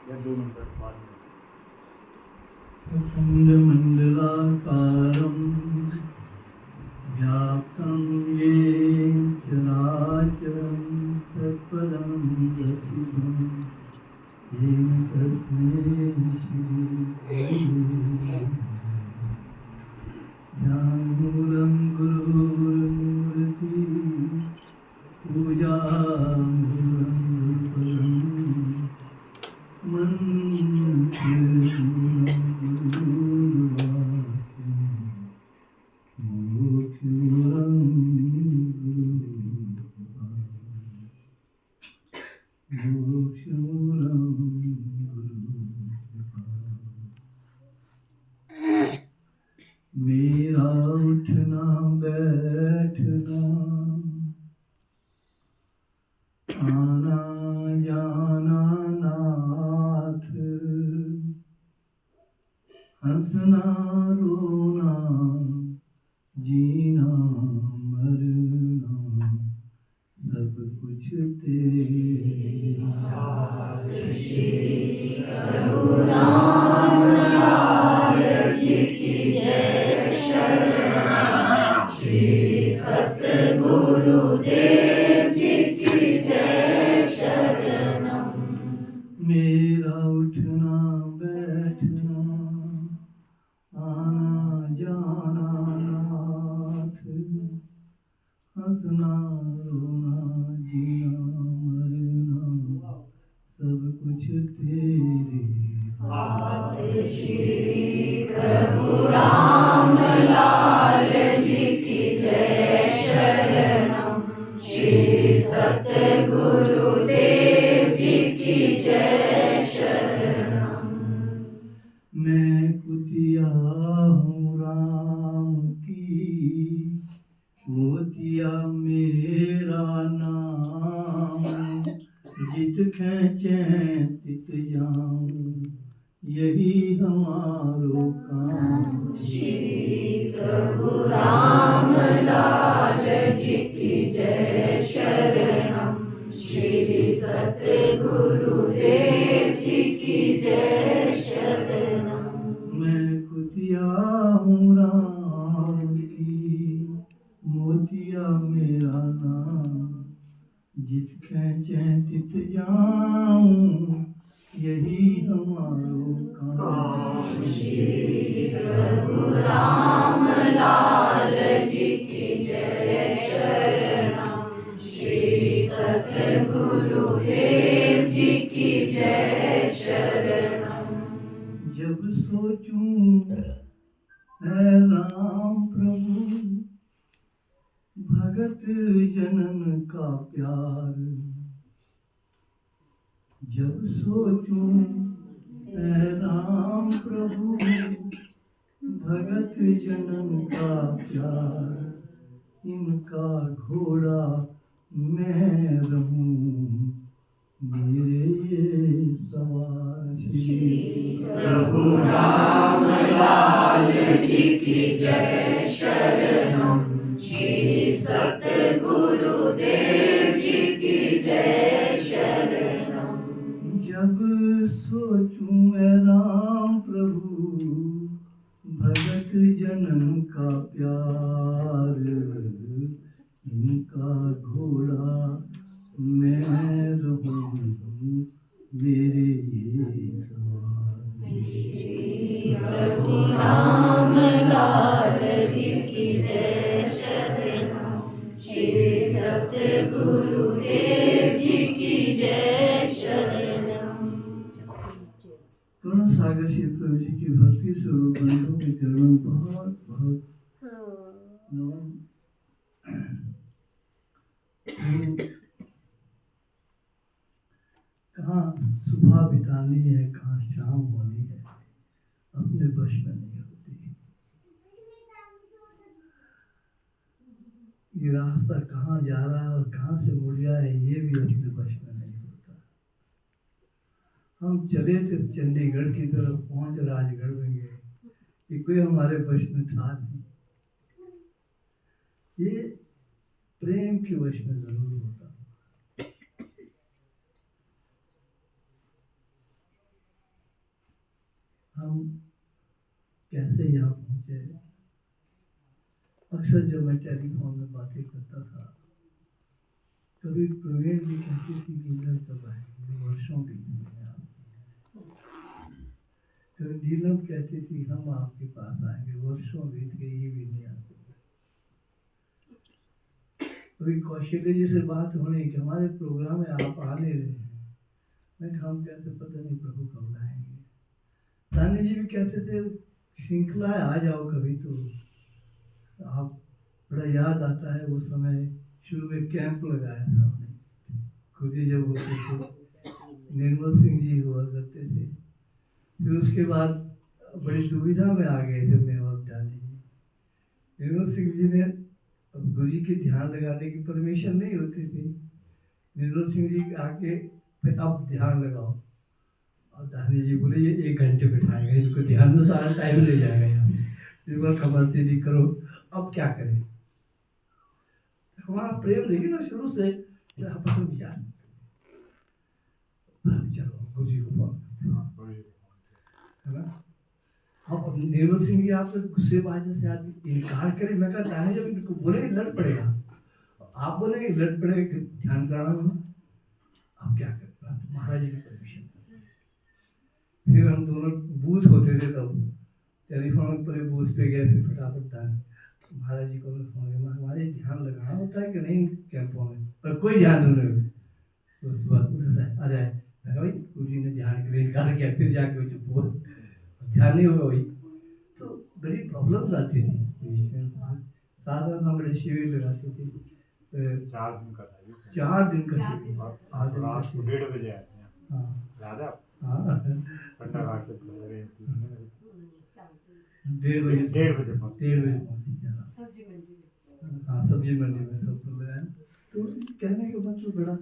या 2 मिनट बाद खण्डमण्डलाकारं व्याप्तं येन चराचरं तत्पदं दर्शितं येन तस्मै श्रीगुरवे ज्ञानमूलं गुरुर्मूर्ति पूजामूलं गुरुपदं मन्त्रमूलं गुरुवाक्यं मोक्षमूलं मोक्षमूलं मेरा उठना बैठना आना जाना नाथ हंसना रोना जीना मरना सब कुछ तेरा मेरा उठना बैठना आना जाना नाथ हंसना रोना जीना मरना सब कुछ तेरे मैं कुतिया हूँ राम की मोतिया मेरा नाम जित खेचे तित जाऊं यही हमारो काम मैं कुतिया हूँ राम की मोतिया मेरा नाम जित खेचे तित जाऊं यही हमारो काम जब सोचूं है राम प्रभु भगत जनन का प्यार जब सोचूं है राम प्रभु भगत जनन का प्यार इनका घोड़ा मैं रहूं मेरे ये सवार श्री प्रभु राम लाल जी की जय शरणम श्री सतगुरुदेव जी की जय शरणम जब सोचूं है राम प्रभु भगत जनन का प्यार इनका घोड़ा मैं रहूं मेरे ये सवार श्री प्रभु राम लाल जी की जय शरणम श्री सतगुरुदेव जी की जय शरणम पूर्ण सागर श्री प्रभु जी की भक्ति स्वरूप बंधु के चरणों में बहुत बहुत नमन। कहाँ सुबह बितानी है कहाँ शाम होनी है अपने वश में नहीं होती। ये रास्ता कहाँ जा रहा है और कहाँ से मुड़ जाए ये भी अपने वश में नहीं होता। हम चले थे चंडीगढ़ की तरफ पहुंच राजगढ़ में गए कि कोई हमारे वश में था नहीं। ये प्रेम के वश में जरूर होता। अक्सर जब मैं टेलीफोन में बातें करता था, कभी प्रवीण भी कहती थी कि इधर कब आएंगे, वर्षों बीत गए आप। कभी नीलम कहती थी हम आपके पास आएंगे, वर्षों बीत गए, ये भी नहीं आते। कभी कौशल्य जी से बात होने कि हमारे प्रोग्राम में आप आ नहीं रहे हैं। मैं कहा हम कहते पता नहीं प्रभु कब लाएंगे। रानी जी भी कहते थे श्रृंखला आ जाओ कभी तो। आप बड़ा याद आता है वो समय, शुरू में कैंप लगाया था हमने, खुद ही जब होते थे, निर्मल सिंह जी हुआ करते थे। फिर उसके बाद बड़ी दुविधा में आ गए थे मैं और जानी जी। निर्मल सिंह जी ने, अब गुरु जी के ध्यान लगाने की परमिशन नहीं होती थी, निर्मल सिंह जी आके फिर अब ध्यान लगाओ, और दानी जी बोले ये 1 घंटे बिठाएगा, इनको ध्यान में सारा टाइम ले जाएगा यहाँ। फिर वह खबर से नहीं करो, अब क्या करें। हमारा प्रेम देखिए ना शुरू से, पसंद किया चलो गुरु जी को है ना। अब निर्मल सिंह जी आपसे गुस्से बाजी से आज इनकार करे, मैं कहा दानी जब इनको बोले लड़ पड़ेगा, आप बोलेंगे लड़ पड़ेगा, ध्यान कराना अब क्या करें, महाराज जी की परमिशन। फिर हम दोनों बूथ होते थे तब, टेलीफोन पर बूथ पे गए, फिर फटाफट महाराज जी को फोन किया, हमारे ध्यान लगाना होता है कि नहीं कैंपों में, पर कोई ध्यान नहीं। उस बात अरे भाई गुरु जी ने ध्यान के लिए इनकार किया, फिर जाके वो चुप हुआ, ध्यान नहीं होगा वही। तो बड़ी प्रॉब्लम्स आती थी बीच में। साथ साथ हम बड़े शिविर लगाते थे, 4 दिन का था, 4 दिन का रात को 1:30 बजे आते हैं। हाँ याद है? हाँ पंडा घाट से 1:30 बजे पहुंचे। हाँ सब्जी मंडी में सब लगाया। तो कहने के मतलब बड़ा,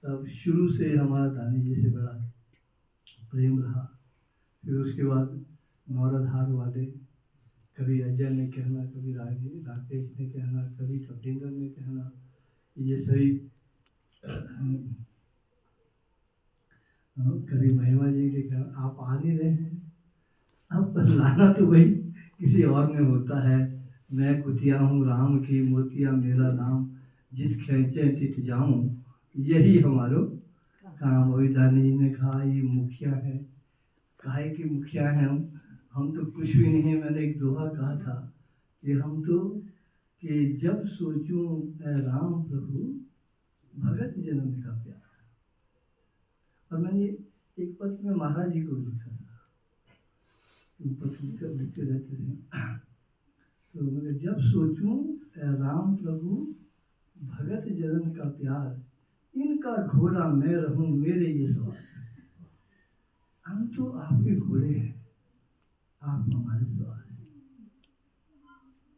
अब शुरू से हमारा दानी जी से बड़ा प्रेम रहा। फिर उसके बाद नौराधार वाले, कभी अजय ने कहना, कभी राकेश ने कहना, कभी सतेंद्र ने कहना, ये सभी कभी महिमा जी के कहना, आप आ नहीं रहे हैं। अब लाना तो भाई किसी और में होता है। मैं कुतिया हूँ राम की, मोतिया मेरा नाम, जिस खेचे चित जाऊँ, यही हमारो काम। दानी जी ने कहा ये मुखिया है, काहे की मुखिया है हम तो कुछ भी नहीं है। मैंने एक दोहा कहा था कि हम तो कि जब सोचूं राम प्रभु, भगत जन्म का प्यार। और मैंने एक पत्र में महाराज जी को लिखा था, पत्र लिखते रहते थे, तो मैंने जब सोचूं राम प्रभु, भगत जन्म का प्यार, इनका घोड़ा मैं रहूं, मेरे ये सवाल। हम तो आपके घोड़े हैं, आप हमारे सवाल हैं।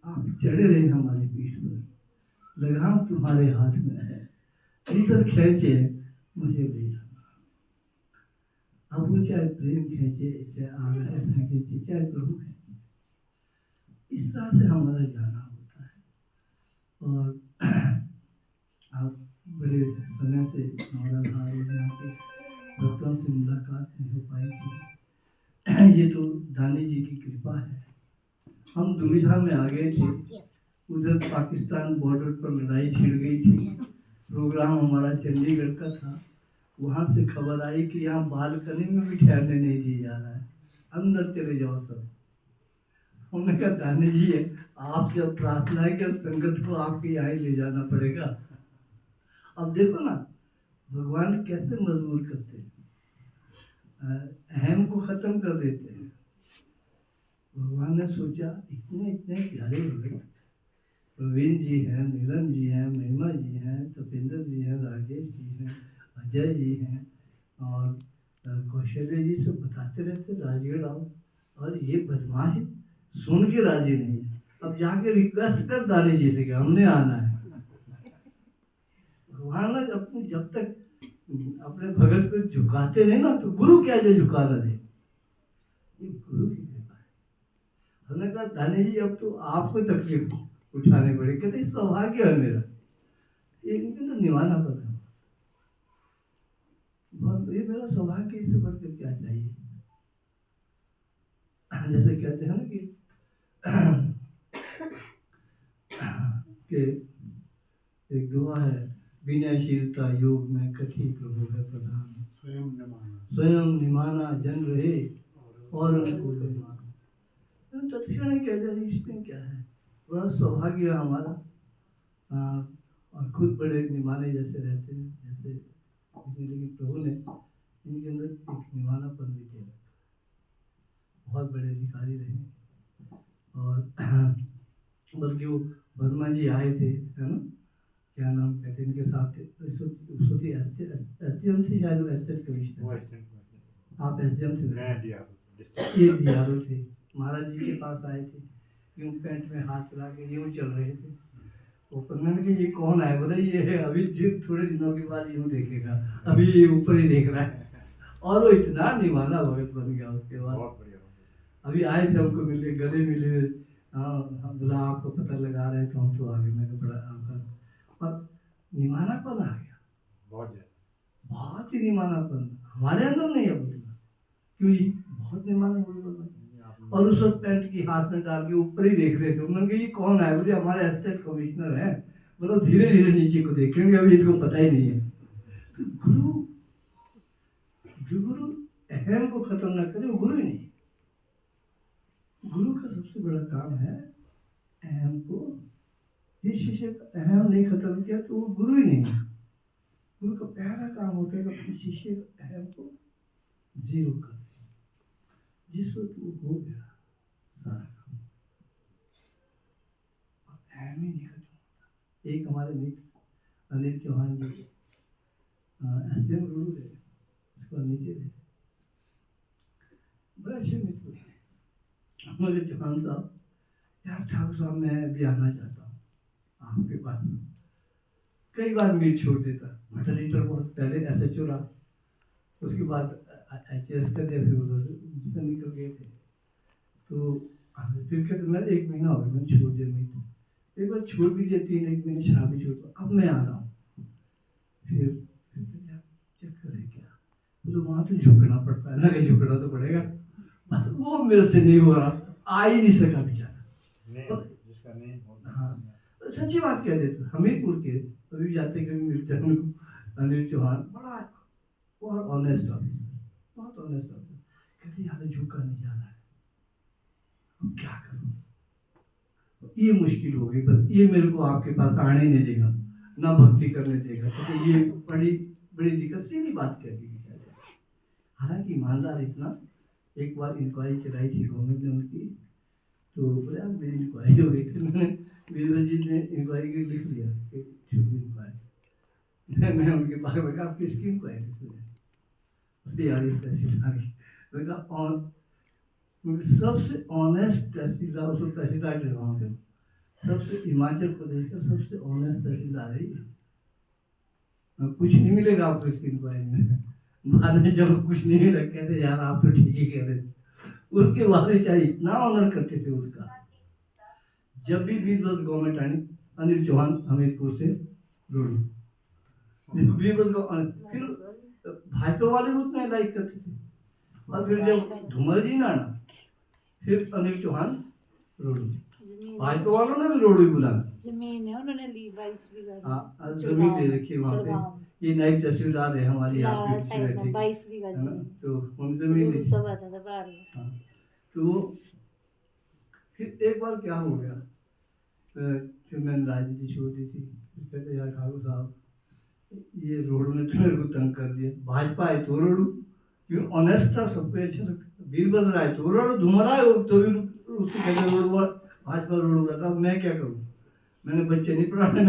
आप चढ़े रहे हमारी पीठ पर, लगाम तुम्हारे हाथ में है, इधर खींचे मुझे ले जाना। अब वो चाहे प्रेम खींचे, चाहे आग्रह खींचे, चाहे प्रभु खींचे, इस तरह से हमारा जाना होता है। और आप बड़े समय से नौराधार यहाँ के भक्तों से मुलाकात नहीं हो पाई थी, ये तो दानी जी की कृपा है। हम दुविधा में आ गए थे, उधर पाकिस्तान बॉर्डर पर लड़ाई छिड़ गई थी, प्रोग्राम हमारा चंडीगढ़ का था। वहाँ से खबर आई कि यहाँ बालकनी में भी ठहरने नहीं दिया जा रहा है, अंदर चले जाओ सब। हमने कहा दानी जी है आपसे प्रार्थना है कि संगत को आपके यहाँ ले जाना पड़ेगा। अब देखो ना भगवान कैसे मजबूर करते हैं, अहम को खत्म कर देते हैं। भगवान ने सोचा इतने इतने प्यारे भगत, प्रवीण जी हैं, नीलम जी हैं, महिमा जी हैं, तपेंद्र जी हैं, राजेश जी हैं, अजय जी हैं, और कौशल्य जी सब बताते रहते राजगढ़ आओ, और ये बदमाश सुन के राजी नहीं है। अब जाके रिक्वेस्ट कर दानी जी से कि हमने आना है। भगवान ने अपनी जब तक अपने भगत को झुकाते नहीं ना, तो गुरु क्या जो झुकाना दे, ये गुरु की कृपा है। हमने कहा दानी जी अब तो आपको तकलीफ उठाने पड़े, कहते सौभाग्य है मेरा, ये इनके तो निभाना पड़ता है। बहुत ये मेरा सौभाग्य, इससे बढ़कर क्या चाहिए। जैसे कहते हैं ना कि के एक दुआ है, विनयशीलता योग में कथी प्रभु है प्रधान, स्वयं निमाना जन रहे और उनको मानो। तो तत्क्षण कह दिया इसमें क्या है, बड़ा सौभाग्य है हमारा। और खुद बड़े निमाने जैसे रहते हैं जैसे, लेकिन प्रभु ने इनके अंदर एक निमानापन भी दे रखा, बहुत बड़े अधिकारी रहे। और बल्कि वो वर्मा जी आए थे, है ना, क्या नाम कहते हैं, इनके साथ थे एसडीएम थे शायद, वो एस्टेट कमिश्नर, आप एसडीएम थे, ये डीआरओ थे, महाराज जी के पास आए थे, यूं पैंट में हाथ चला के यूं चल रहे थे। ऊपर मैंने कहा ये कौन है, बोले ये है अभी थोड़े दिनों के बाद यूं देखेगा, अभी ये ऊपर ही देख रहा है। और वो इतना निमाना भगत बन गया उसके बाद। अभी आए थे, हमको मिले, गले मिले, हाँ हम बोला आपको पता लगा रहे तो हम तो आगे, मैंने बड़ा आपका, और निमानापन आ गया, बहुत ही निमानापन हमारे अंदर नहीं है उतना, क्यों बहुत निमाना हो गया। और उस वक्त पैंट की हाथ में डाल के ऊपर ही देख रहे थे। उन्होंने कहा ये कौन है, बोले हमारे एस्टेट कमिश्नर है। बोलो धीरे धीरे नीचे को देखेंगे, अभी इनको पता ही नहीं है। तो गुरु अहम को खत्म ना करे, वो गुरु ही नहीं। गुरु का सबसे बड़ा काम है अहम को, जिस शिष्य का अहम नहीं खत्म किया तो वो गुरु ही नहीं है। गुरु का पहला काम होता है कि अपने शिष्य का अहम को जीरो कर दे। जिस वक्त वो हो गया सारा काम, अहम ही नहीं खत्म होता। एक हमारे मित्र अनिल चौहान जी एसडीएम गुरु थे, उसको नीचे थे, बड़े अच्छे मित्र थे। हमारे चौहान साहब, यार ठाकुर साहब मैं भी आना चाहता हूँ आपके पास। कई बार मीट छोड़ देता, लीटर बहुत पहले एसएचओ रहा, उसके बाद एचएस कर दिया, फिर उधर से निकल गए थे। तो फिर कहते मैं 1 महीना हो गया मैंने छोड़ दिया मीट, एक बार छोड़ भी दिया, 3-1 महीने शराब भी छोड़, अब मैं आ रहा हूँ। फिर चक्कर है क्या, तो वहाँ तो झुकना पड़ता है ना, कहीं झुकना तो पड़ेगा, बस वो मेरे से नहीं हो रहा, आ ही नहीं सका बेचारा। हाँ सच्ची बात कह देते, हमीरपुर के अभी जाते कभी मिलते हैं उनको, अनिल चौहान बड़ा बहुत ऑनेस्ट ऑफिसर, बहुत ऑनेस्ट ऑफिसर, कहते यहाँ झुका नहीं जा रहा है, अब क्या करूँ, ये मुश्किल हो गई, बस ये मेरे को आपके पास आने नहीं देगा, ना भक्ति करने देगा, तो ये बड़ी बड़ी दिक्कत, सीधी बात कह दी। हालांकि ईमानदार इतना, एक बार इंक्वायरी चलाई थी गवर्नमेंट ने उनकी, तो बोले आप मेरी इंक्वायरी हो गई थी, मैंने वीरभद्र जी ने इंक्वायरी के लिख लिया कि छोटी इंक्वायरी, मैं उनके पास में कहा आप किसकी इंक्वायरी उसने यार इस तहसीलदार की, मैंने कहा और सबसे ऑनेस्ट तहसीलदार, उसको तहसीलदार के वहाँ पे सबसे हिमाचल प्रदेश का सबसे ऑनेस्ट तहसीलदार है, कुछ नहीं मिलेगा आपको इसकी इंक्वायरी में। बाद में जब कुछ नहीं मिला कहते यार आप तो ठीक ही कह रहे थे। उसके बाद चाहे इतना ऑनर करते थे उसका, जब भी वीरभद्र गवर्नमेंट आई, अनिल चौहान हमीरपुर से रोड, वीरभद्र फिर भाजपा वाले उतना लाइक करते थे, और फिर जब धूमल जी ना फिर अनिल चौहान रोड, भाजपा वालों ने भी रोड ही बुलाना, जमीन है उन्होंने ली 22 बीघा, हाँ जमीन ले रखी वहाँ पे, ये नायब तहसीलदार है हमारी यहाँ पे 22 बीघा जमीन, तो उन जमीन ली। हाँ तो फिर एक बार क्या हो गया, फिर मैंने राजनीति छोड़ दी थी, कहते यार ठाकुर साहब ये रोड ने तो मेरे को तंग कर दिया, भाजपा है तो रोड, क्यों ऑनेस्ट था, सबको अच्छा लगता, वीरभद्र आए तो रोड, धुमरा है तो भी उससे कहते रोड, भाजपा रोड हो रहा था, अब मैं क्या करूँ, मैंने बच्चे नहीं पढ़ाने,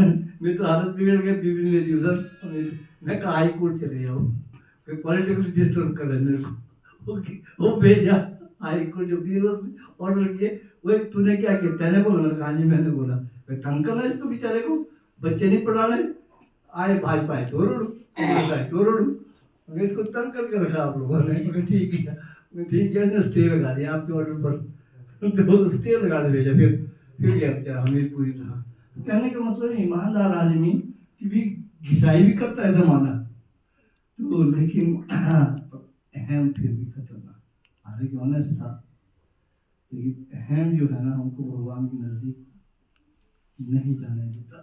मेरी तो हालत बिगड़ गई, बीवी मेरी उधर, मैं कहा हाई कोर्ट चले जाओ, फिर पॉलिटिकली डिस्टर्ब कर रहे मेरे को, वो भेजा हाई कोर्ट, जो वीरभद्र ऑर्डर किए, वो तूने क्या किया, तेने बोला, मैंने कहा जी मैंने बोला, तंग करना इसको बेचारे को, बच्चे नहीं पढ़ाने, आए भाजपा है तो रोड, इसको तंग करके रखा आप लोगों ने, ठीक है इसने स्टे लगा दिया आपके ऑर्डर पर, तो स्टे लगा भेजा, फिर क्या बेचारा हमीरपुर था। कहने का मतलब ईमानदार आदमी की भी घिसाई भी करता है जमाना, तो लेकिन अहम फिर भी खतरनाक, हालांकि ऑनेस्ट था, लेकिन अहम जो है ना हमको भगवान के नजदीक नहीं जाने देता।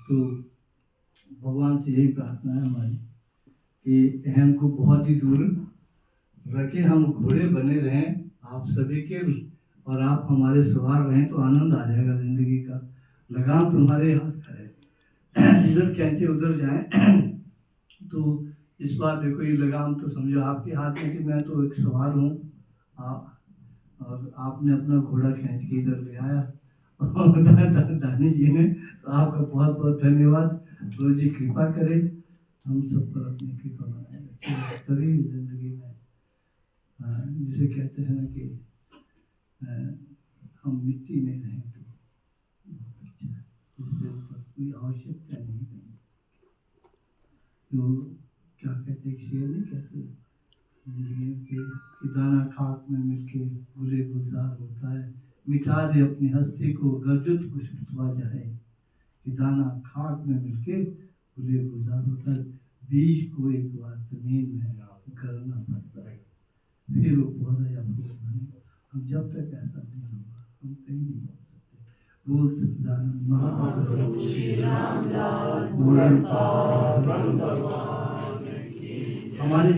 तो भगवान से यही प्रार्थना है हमारी कि अहम को बहुत ही दूर रखे, हम घोड़े बने रहें आप सभी के, और आप हमारे सवार रहें तो आनंद आ जाएगा जिंदगी का। लगाम तुम्हारे हाथ का है, जिधर खींचे उधर जाएं। तो इस बार देखो ये लगाम तो समझो आपके हाथ में कि मैं तो एक सवार हूँ, और आपने अपना घोड़ा खींच के इधर ले आया दानी जी ने, तो आपका बहुत बहुत धन्यवाद। गुरु जी कृपा करे, हम सब पर अपनी कृपा बनाए रखें तभी जिंदगी में जिसे कहते हैं ना कि हम मिट्टी में रहें तो बहुत अच्छा है, इससे ऊपर कोई आवश्यकता नहीं है। तो क्या कहते शेर नहीं कहते जिंदगी के दाना खाक में मिलके गुले गुलजार होता है, मिटा दे अपनी हस्ती को गर्जुत कुछ रुतबा जाए, कि दाना खाक में मिलके गुले गुलजार होता है। बीज को एक बार जमीन में करना पड़ता है, फिर वो पौधा या फूल बनेगा। हम जब तक ऐसा नहीं होगा हम कहीं नहीं पहुंच सकते। बोल सच्चिदानंद महाप्रभु श्री राम लाल हमारे